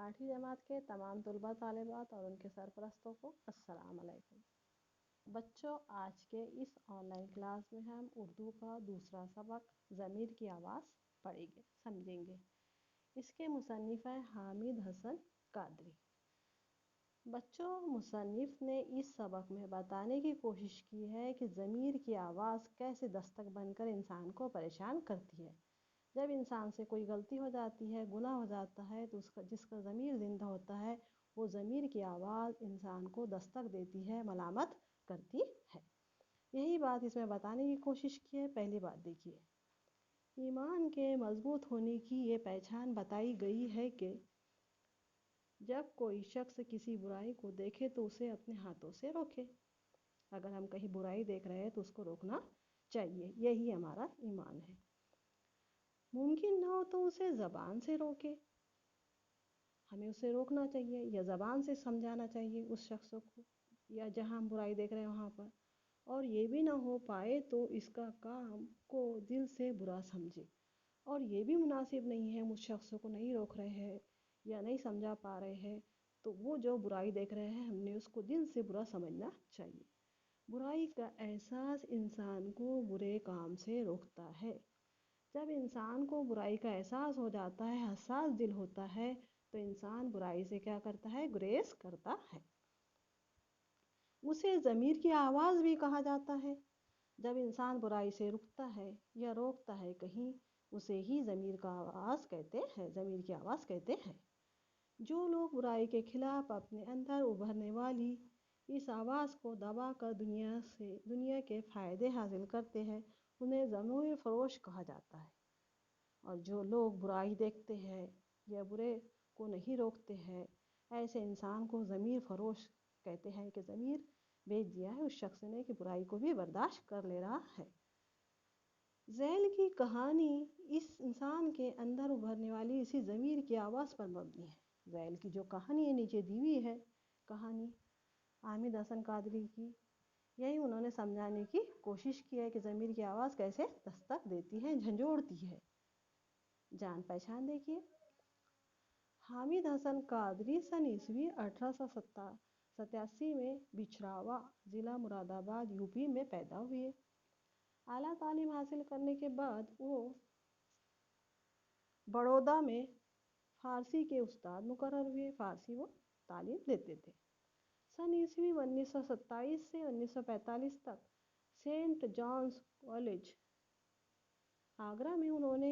8वीं जमात के तमाम तलबा तालिबात और उनके सरपरस्तों को अस्सलाम वालेकुम। बच्चों, आज के इस ऑनलाइन क्लास में हम उर्दू का दूसरा सबक ज़मीर की आवाज़ पढ़ेंगे, समझेंगे। इसके मुसन्निफ़ हैं हामिद हसन कादरी। बच्चों, मुसन्निफ़ ने इस सबक में बताने की कोशिश की है कि ज़मीर की आवाज़ कैसे दस्तक बनकर इंसान को परेशान करती है। जब इंसान से कोई गलती हो जाती है, गुनाह हो जाता है, तो उसका जिसका ज़मीर ज़िंदा होता है, वो ज़मीर की आवाज़ इंसान को दस्तक देती है, मलामत करती है। यही बात इसमें बताने की कोशिश की है। पहली बात देखिए, ईमान के मजबूत होने की ये पहचान बताई गई है कि जब कोई शख्स किसी बुराई को देखे तो उसे अपने हाथों से रोके। अगर हम कहीं बुराई देख रहे हैं तो उसको रोकना चाहिए, यही हमारा ईमान है। मुमकिन ना हो तो उसे ज़बान से रोके, हमें उसे रोकना चाहिए या ज़बान से समझाना चाहिए उस शख्स को, या जहाँ हम बुराई देख रहे हैं वहाँ पर। और ये भी ना हो पाए तो इसका काम को दिल से बुरा समझे, और ये भी मुनासिब नहीं है, उस शख्स को नहीं रोक रहे हैं या नहीं समझा पा रहे हैं, तो वो जो बुराई देख रहे हैं हमने उसको दिल से बुरा समझना चाहिए। बुराई का एहसास इंसान को बुरे काम से रोकता है। जब इंसान को बुराई का एहसास हो जाता है, हसास दिल होता है, तो इंसान बुराई से क्या करता है? गुरेज करता है। उसे ज़मीर की आवाज़ भी कहा जाता है। जब इंसान बुराई से रुकता है या रोकता है कहीं, उसे ही ज़मीर का आवाज़ कहते हैं, ज़मीर की आवाज़ कहते हैं। जो लोग बुराई के खिलाफ अपने अंदर उभरने वाली इस आवाज़ को दबा कर दुनिया के फ़ायदे हासिल करते हैं, उन्हें ज़मीर फरोश कहा जाता है। और जो लोग बुराई देखते हैं या बुरे को नहीं रोकते हैं, ऐसे इंसान को ज़मीर फरोश कहते हैं कि ज़मीर बेच दिया है उस शख्स ने कि बुराई को भी बर्दाश्त कर ले रहा है। ज़ैल की कहानी इस इंसान के अंदर उभरने वाली इसी ज़मीर की आवाज़ पर मबनी है। ज़ैल की जो कहानी है नीचे दी हुई है, कहानी हामिद हसन कादरी की, यही उन्होंने समझाने की कोशिश की है कि ज़मीर की आवाज़ कैसे दस्तक देती है, झंझोड़ती है। जान पहचान देखिए। हामिद हसन कादरी सन ईस्वी 1887 में बिछरावा ज़िला मुरादाबाद यूपी में पैदा हुए। आला तालीम हासिल करने के बाद वो बड़ौदा में फ़ारसी के उस्ताद मुकर्रर हुए। फ़ारसी वो तालीम देते थे। सन ईस्वी 1927 से 1945 तक सेंट जॉन्स कॉलेज आगरा में उन्होंने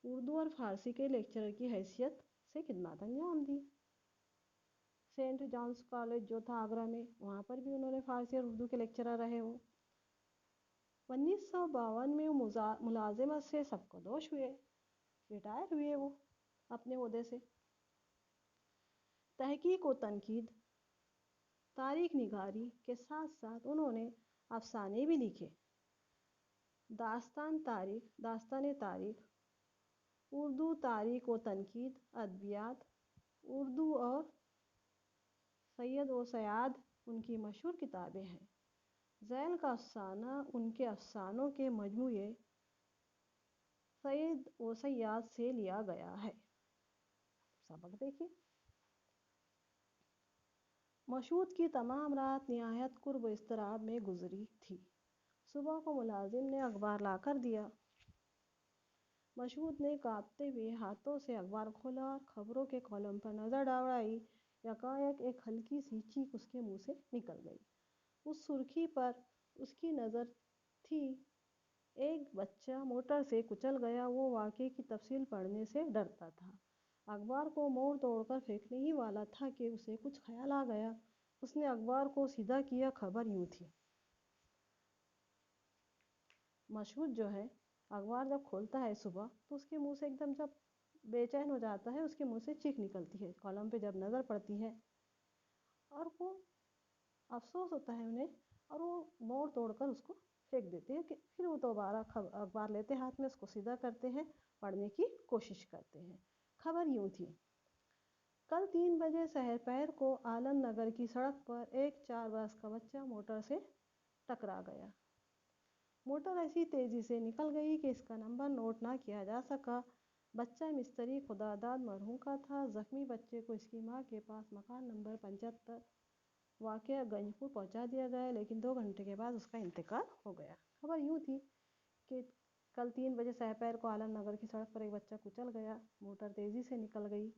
उर्दू और फ़ारसी के लेक्चरर की हैसियत से खिदमत अंजाम दी। सेंट जॉन्स कॉलेज जो था आगरा में, वहाँ पर भी उन्होंने फ़ारसी और उर्दू के लेक्चरर रहे वो। 1952 में वो मुलाजिमत से सबकदोश हुए, रिटायर हुए वो अपने ओहदे से। तहकीक व तनकीद, तारीख निगारी के साथ साथ उन्होंने अफसाने भी लिखे। दास्तान तारीख, उर्दू तारीख व तनकीद, अदबियात, उर्दू और सैयद व सयाद उनकी मशहूर किताबें हैं। ज़ैल का अफसाना उनके अफसानों के मजमूए सैयद व सयाद से लिया गया है। सबक देखिए। मशहूद की तमाम रात निहायत कुर्ब इस्तराब में गुजरी थी। सुबह को मुलाजिम ने अखबार ला कर दिया। मशहूद ने कांपते हुए हाथों से अखबार खोला और खबरों के कॉलम पर नज़र दौड़ाई। यकायक एक हल्की सी चीख उसके मुंह से निकल गई। उस सुर्खी पर उसकी नज़र थी। एक बच्चा मोटर से कुचल गया। वो वाक़े की तफसील पढ़ने से डरता था। अखबार को मोड़ तोड़कर फेंकने ही वाला था कि उसे कुछ ख्याल आ गया। उसने अखबार को सीधा किया। खबर यूँ थी। मशहूद जो है, अखबार जब खोलता है सुबह तो उसके मुंह से एकदम जब बेचैन हो जाता है, उसके मुंह से चीख निकलती है कॉलम पे जब नज़र पड़ती है, और वो अफसोस होता है उन्हें, और वो मोड़ तोड़कर उसको फेंक देते हैं। कि फिर वो दोबारा अखबार लेते हाथ में, उसको सीधा करते हैं, पढ़ने की कोशिश करते हैं। खबर यूँ थी। कल 3 बजे सहर पहर को आलम नगर की सड़क पर एक 4 बरस का बच्चा मोटर से टकरा गया। मोटर ऐसी तेज़ी से निकल गई कि इसका नंबर नोट ना किया जा सका। बच्चा मिस्त्री खुदादाद मरहूम का था। जख्मी बच्चे को इसकी माँ के पास मकान नंबर 75 वाक़या गंजपुर पहुंचा दिया गया, लेकिन 2 घंटे के बाद उसका इंतकाल हो गया। खबर यूँ थी कि कल 3 बजे सहपैर को आलम नगर की सड़क पर एक बच्चा कुचल गया। मोटर तेज़ी से निकल गई,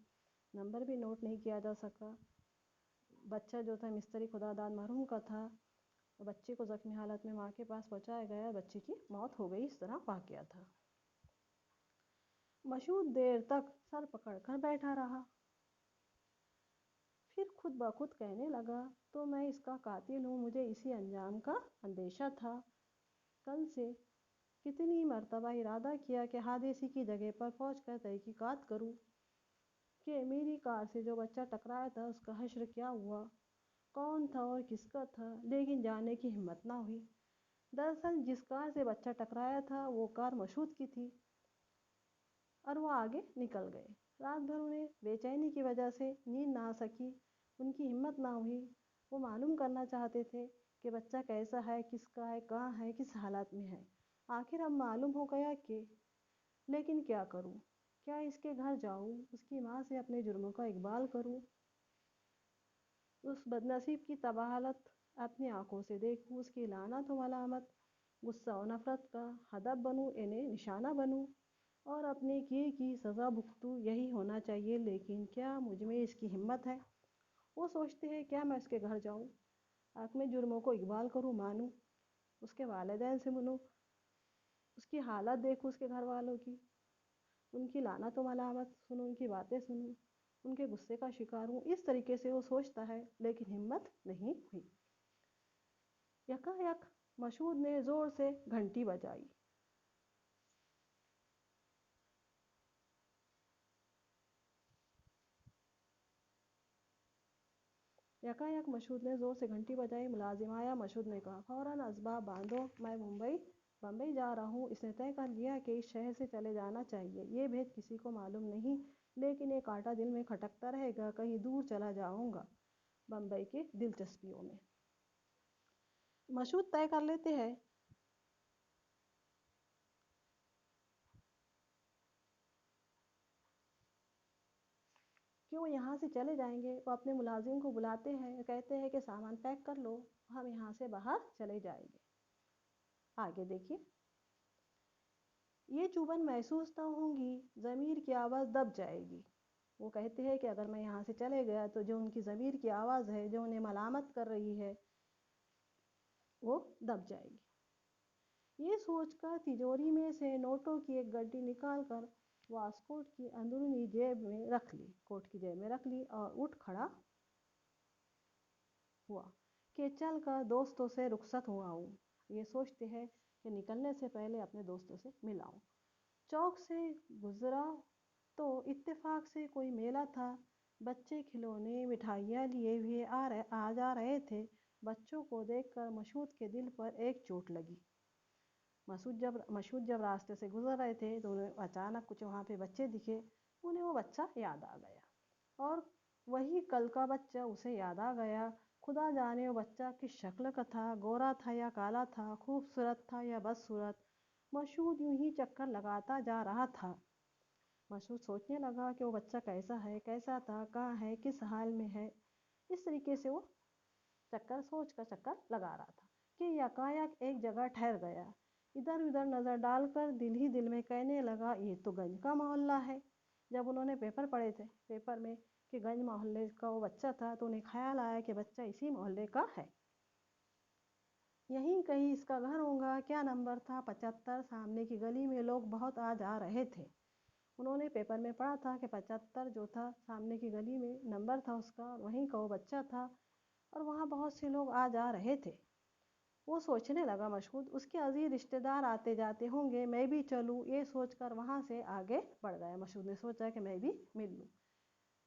नंबर भी नोट नहीं किया जा सका। बच्चा जो था मिस्त्री खुदादाद मरहूम का था। बच्चे को जख्मी हालत में माँ के पास पहुंचाया गया, बच्चे की मौत हो गई। इस तरह वाक़या था। मशहूद देर तक सर पकड़कर बैठा रहा, फिर खुद ब खुद कहने लगा, तो मैं इसका कातिल हूँ, मुझे इसी अंजाम का अंदेशा था। कल से कितनी मर्तबा इरादा किया कि हादसे की जगह पर पहुंचकर तहकीकात करूँ कि मेरी कार से जो बच्चा टकराया था उसका हश्र क्या हुआ, कौन था और किसका था, लेकिन जाने की हिम्मत ना हुई। दरअसल जिस कार से बच्चा टकराया था वो कार मशहूद की थी और वो आगे निकल गए। रात भर उन्हें बेचैनी की वजह से नींद ना आ सकी, उनकी हिम्मत ना हुई। वो मालूम करना चाहते थे कि बच्चा कैसा है, किसका है, कहाँ है, किस हालत में है। आखिर अब मालूम हो गया कि, लेकिन क्या करूं? क्या इसके घर जाऊं, उसकी माँ से अपने जुर्मों का इकबाल करूं, उस बदनसीब की तबाहलत अपनी आंखों से देखूं, उसकी लानत व मलामत, गुस्सा और नफरत का हदफ बनूं, इन्हें निशाना बनूं और अपने किए की सज़ा भुगतूं। यही होना चाहिए, लेकिन क्या मुझ में इसकी हिम्मत है? वो सोचते हैं, क्या मैं उसके घर जाऊं, अपने जुर्मों को इकबाल करूं, मानूं, उसके वालिदैन से मिलूं, उसकी हालत देखूं, उसके घर वालों की, उनकी लानत व मलामत सुनूं, उनकी बातें सुनूं, उनके गुस्से का शिकार हूँ। इस तरीके से वो सोचता है, लेकिन हिम्मत नहीं हुई। यकायक मशहूद ने ज़ोर से घंटी बजाई। यकायक मशहूद ने ज़ोर से घंटी बजाई। मुलाजिम आया। मशहूद ने कहा, फ़ौरन असबाब बांधो, मैं बम्बई जा रहा हूँ। इसने तय कर लिया कि इस शहर से चले जाना चाहिए। ये भेद किसी को मालूम नहीं, लेकिन एक कांटा दिल में खटकता रहेगा, कहीं दूर चला जाऊँगा बम्बई के दिलचस्पियों में। मशहूद तय कर लेते हैं कि वो यहाँ से चले जाएंगे। वो अपने मुलाजिम को बुलाते हैं, कहते हैं कि सामान पैक कर लो, हम यहाँ से बाहर चले जाएंगे। आगे देखिए। ये चुभन महसूस ना होंगी, ज़मीर की आवाज़ दब जाएगी। वो कहते हैं कि अगर मैं यहाँ से चले गया तो जो उनकी ज़मीर की आवाज़ है, जो उन्हें मलामत कर रही है, वो दब जाएगी। ये सोचकर तिजोरी में से नोटों की एक गड्डी निकाल कर वास्कोट की अंदरूनी जेब में रख ली, कोट की जेब में रख ली और उठ खड़ा हुआ कि चल कर दोस्तों से रुखसत हुआ हूँ। ये सोचते हैं कि निकलने से पहले अपने दोस्तों से मिलाऊं। चौक से गुजरा तो इत्तेफाक से कोई मेला था। बच्चे खिलौने मिठाइयाँ लिए हुए आ जा रहे थे। बच्चों को देखकर मशहूद के दिल पर एक चोट लगी। मशहूद जब रास्ते से गुजर रहे थे तो उन्हें अचानक कुछ वहाँ पे बच्चे दिखे। उन्हें वो बच्चा याद आ गया और वही कल का बच्चा उसे याद आ गया। खुदा जाने वो बच्चा किस शक्ल का था, गोरा था या काला था, खूबसूरत था या बदसूरत। मशहूद यूं ही चक्कर लगाता जा रहा था। मशहूद सोचने लगा कि वो बच्चा कैसा है, कैसा था, कहाँ है, किस हाल में है। इस तरीके से वो सोच कर चक्कर लगा रहा था कि यकायक एक जगह ठहर गया। इधर उधर नज़र डालकर दिल ही दिल में कहने लगा, ये तो गंज का मोहल्ला है। जब उन्होंने पेपर पढ़े थे, पेपर में कि गंज मोहल्ले का वो बच्चा था, तो उन्हें ख्याल आया कि बच्चा इसी मोहल्ले का है, यहीं कहीं इसका घर होगा। क्या नंबर था? 75। सामने की गली में लोग बहुत आ जा रहे थे। उन्होंने पेपर में पढ़ा था कि 75 जो था सामने की गली में नंबर था उसका, वहीं का वो बच्चा था और वहाँ बहुत से लोग आ जा रहे थे। वो सोचने लगा मशहूद, उसके अजीज रिश्तेदार आते जाते होंगे, मैं भी चलूँ। ये सोचकर वहाँ से आगे बढ़ गया। मशहूद ने सोचा कि मैं भी मिल लूँ।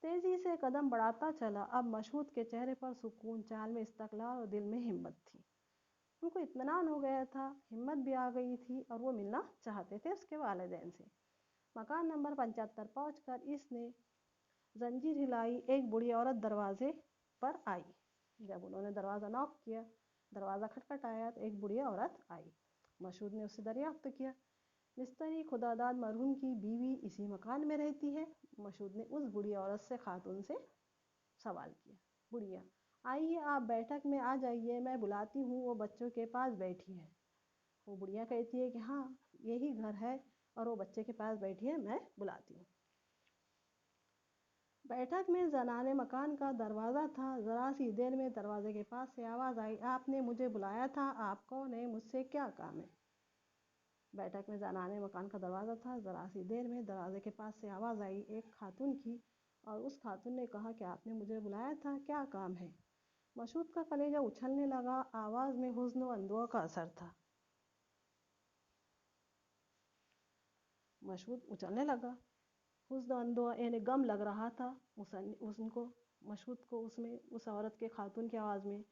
तेजी से कदम बढ़ाता चला। अब मशहूद के चेहरे पर सुकून, चाल में इस्तकलाल और दिल में हिम्मत थी। उनको इत्मीनान हो गया था, हिम्मत भी आ गई थी और वो मिलना चाहते थे उसके वालिदैन से। मकान नंबर 75 पहुंचकर इसने जंजीर हिलाई। एक बूढ़ी औरत दरवाजे पर आई। जब उन्होंने दरवाज़ा नॉक किया, दरवाज़ा खटखटाया तो एक बूढ़ी औरत आई। मशहूद ने उससे दरियाफ्त किया مستری خداداد مرحوم کی بیوی اسی مکان میں رہتی ہے؟ مشہود نے اس بوڑھی عورت سے خاتون سے سوال کیا۔ بڑھیا: آئیے آپ بیٹھک میں آ جائیے، میں بلاتی ہوں، وہ بچوں کے پاس بیٹھی ہے۔ وہ بڑھیا کہتی ہے کہ ہاں یہی گھر ہے اور وہ بچے کے پاس بیٹھی ہے، میں بلاتی ہوں۔ بیٹھک میں زنانِ مکان کا دروازہ تھا۔ ذرا سی دیر میں دروازے کے پاس سے آواز آئی: آپ نے مجھے بلایا تھا، آپ کون ہیں، مجھ سے کیا کام ہے؟ بیٹھک میں زنانِ مکان کا دروازہ تھا۔ ذرا سی دیر میں دروازے کے پاس سے آواز آئی ایک خاتون کی، اور اس خاتون نے کہا کہ آپ نے مجھے بلایا تھا، کیا کام ہے؟ مشہود کا کلیجہ اچھلنے لگا۔ آواز میں حزن و اندوہ کا اثر تھا۔ مشہود اچھلنے لگا، حزن و اندوہ یعنی غم لگ رہا تھا مشہود کو اس عورت کے خاتون کی آواز میں۔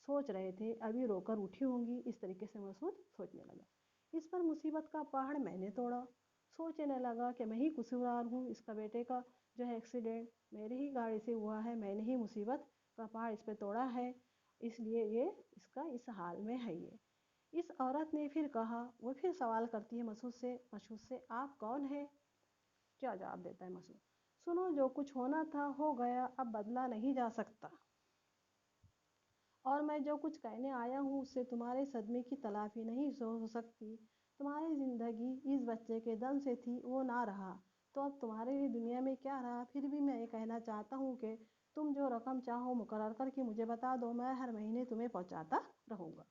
سوچ رہے تھے ابھی رو کر اٹھی ہوں گی، اس طریقے سے مشہود سوچنے لگا۔ اس پر مصیبت کا پہاڑ میں نے توڑا۔ سوچنے لگا کہ میں ہی قصوروار ہوں، اس کا بیٹے کا جو ہے ایکسیڈنٹ میری ہی گاڑی سے ہوا ہے، میں نے ہی مصیبت کا پہاڑ اس پہ توڑا ہے، اس لیے یہ اس حال میں ہے۔ یہ اس عورت نے پھر کہا، وہ پھر سوال کرتی ہے مشہود سے آپ کون ہیں؟ کیا جواب دیتا ہے مشہود؟ سنو، جو کچھ ہونا تھا ہو گیا، اب بدلا نہیں جا سکتا، اور میں جو کچھ کہنے آیا ہوں اس سے تمہارے صدمے کی تلافی نہیں ہو سکتی۔ تمہاری زندگی اس بچے کے دم سے تھی، وہ نہ رہا تو اب تمہارے لیے دنیا میں کیا رہا؟ پھر بھی میں یہ کہنا چاہتا ہوں کہ تم جو رقم چاہو مقرر کر کے مجھے بتا دو، میں ہر مہینے تمہیں پہنچاتا رہوں گا۔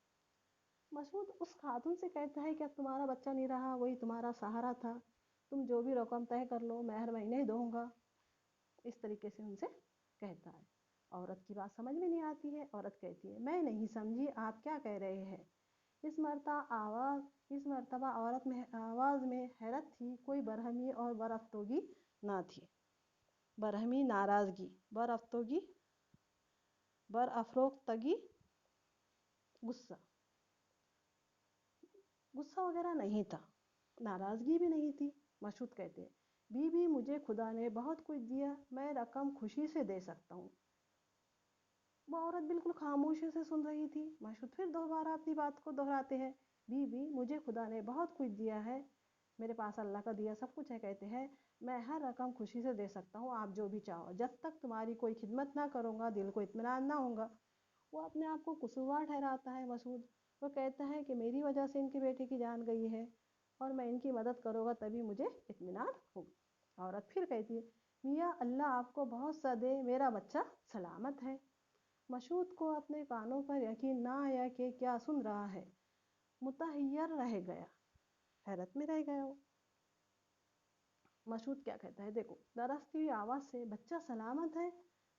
مشہود اس خاتون سے کہتا ہے کہ اب تمہارا بچہ نہیں رہا، وہی تمہارا سہارا تھا، تم جو بھی رقم طے کر لو میں ہر مہینے دوں گا، اس طریقے سے ان سے کہتا ہے۔ عورت کی بات سمجھ میں نہیں آتی ہے۔ عورت کہتی ہے میں نہیں سمجھی آپ کیا کہہ رہے ہیں؟ اس مرتبہ عورت میں آواز میں حیرت تھی، کوئی برہمی اور برافروختگی نہ تھی۔ برہمی، ناراضگی، برافروختگی، غصہ وغیرہ نہیں تھا، ناراضگی بھی نہیں تھی۔ مشہود کہتے ہیں بی بی مجھے خدا نے بہت کچھ دیا، میں رقم خوشی سے دے سکتا ہوں۔ وہ عورت بالکل خاموشی سے سن رہی تھی۔ مشہود پھر دوبارہ اپنی بات کو دہراتے ہیں، بی بی مجھے خدا نے بہت کچھ دیا ہے، میرے پاس اللہ کا دیا سب کچھ ہے، کہتے ہیں میں ہر رقم خوشی سے دے سکتا ہوں، آپ جو بھی چاہو، جب تک تمہاری کوئی خدمت نہ کروں گا دل کو اطمینان نہ ہوگا۔ وہ اپنے آپ کو قصوروار ٹھہراتا ہے مشہود۔ وہ کہتا ہے کہ میری وجہ سے ان کے بیٹے کی جان گئی ہے اور میں ان کی مدد کروں گا تبھی مجھے اطمینان ہوگا۔ عورت پھر کہتی ہے میاں اللہ آپ کو بہت سا دے، میرا بچہ سلامت ہے۔ مشہود کو اپنے کانوں پر یقین نہ آیا کہ کیا سن رہا ہے، متحیر رہ گیا، حیرت میں رہ گیا وہ۔ مشہود کیا کہتا ہے دیکھو، درختی ہوئی آواز سے بچہ سلامت ہے،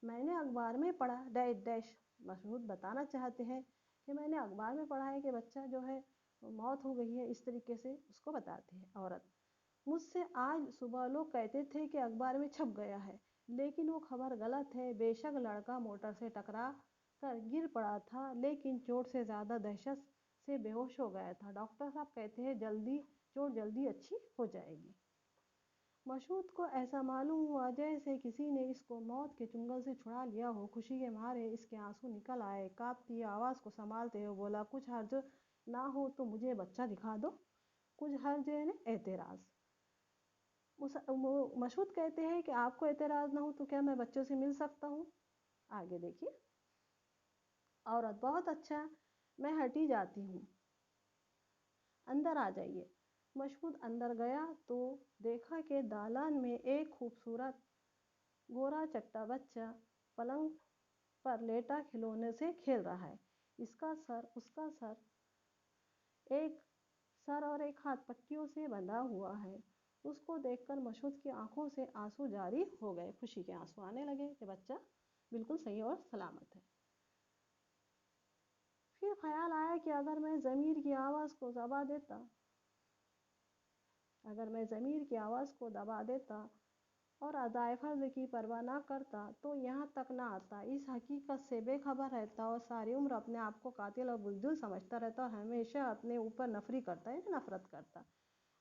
میں نے اخبار میں پڑھا ڈیش ڈیش۔ مشہود بتانا چاہتے ہیں کہ میں نے اخبار میں پڑھا ہے کہ بچہ جو ہے موت ہو گئی ہے، اس طریقے سے اس کو بتاتی ہے عورت۔ مجھ سے آج صبح لوگ کہتے تھے کہ اخبار میں چھپ گیا ہے، لیکن وہ خبر غلط ہے، بے شک لڑکا موٹر سے ٹکرا کر گر پڑا تھا، لیکن چوٹ سے زیادہ دہشت سے بے ہوش ہو گیا تھا، ڈاکٹر صاحب کہتے ہیں چوٹ جلدی اچھی ہو جائے گی۔ مشہود کو ایسا معلوم ہوا جیسے کسی نے اس کو موت کے چنگل سے چھڑا لیا ہو، خوشی کے مارے اس کے آنسو نکل آئے۔ کانپتی آواز کو سنبھالتے ہوئے بولا کچھ حرج نہ ہو تو مجھے بچہ دکھا دو۔ کچھ حرج یعنی اعتراض۔ مشہود کہتے ہیں کہ آپ کو اعتراض نہ ہو تو کیا میں بچوں سے مل سکتا ہوں؟ آگے دیکھیے۔ عورت بہت اچھا، میں ہٹی جاتی ہوں، اندر آ جائیے۔ مشہود اندر گیا تو دیکھا کہ دالان میں ایک خوبصورت گورا چٹا بچہ پلنگ پر لیٹا کھلونے سے کھیل رہا ہے۔ اس کا سر اور ایک ہاتھ پٹیوں سے بندھا ہوا ہے۔ اس کو دیکھ کر مشہود کی آنکھوں سے آنسو جاری ہو گئے، خوشی کے آنسو آنے لگے کہ بچہ بالکل صحیح اور سلامت ہے۔ پھر خیال آیا کہ اگر میں ضمیر کی آواز کو دبا دیتا اور ادائے فرض کی پرواہ نہ کرتا تو یہاں تک نہ آتا، اس حقیقت سے بے خبر رہتا اور ساری عمر اپنے آپ کو قاتل اور بزدل سمجھتا رہتا اور ہمیشہ اپنے اوپر نفرت کرتا۔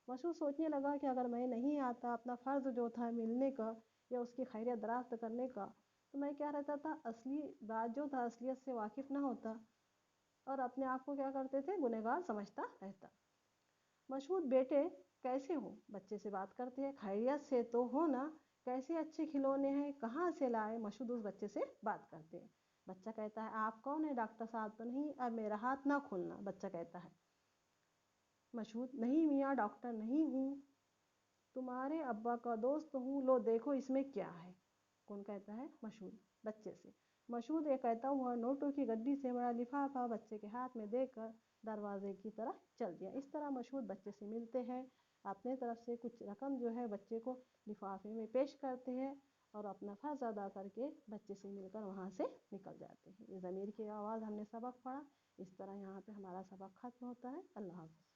مشہود سوچنے لگا کہ اگر میں نہیں آتا اپنا فرض جو تھا ملنے کا یا اس کی خیریت دریافت کرنے کا، تو میں کیا رہتا تھا، اصلی بات جو تھا اصلیت سے واقف نہ ہوتا اور اپنے آپ کو کیا کرتے تھے، گنہگار سمجھتا رہتا۔ مشہود بیٹے कैसे हो? बच्चे से बात करते हैं, खैरियत से तो हो ना, कैसे अच्छे खिलौने हैं, कहाँ से लाए? मशहूद उस बच्चे से बात करते हैं। बच्चा कहता है आप कौन है? डॉक्टर साहब तो नहीं, अब मेरा हाथ ना खोलना। बच्चा कहता है मशहूद नहीं मियाँ, डॉक्टर नहीं हूँ, तुम्हारे अब्बा का दोस्त हूँ, लो देखो इसमें क्या है। कौन कहता है? मशहूद बच्चे से। मशहूद ये कहता हुआ नोटों की गड्डी से बड़ा लिफाफा बच्चे के हाथ में देकर दरवाजे की तरफ चल दिया। इस तरह मशहूद बच्चे से मिलते हैं, अपने तरफ से कुछ रकम जो है बच्चे को लिफाफे में पेश करते हैं और अपना फर्ज अदा करके बच्चे से मिलकर वहाँ से निकल जाते हैं। ये ज़मीर की आवाज़ हमने सबक पढ़ा। इस तरह यहाँ पे हमारा सबक खत्म होता है। अल्लाह हाफ़िज़।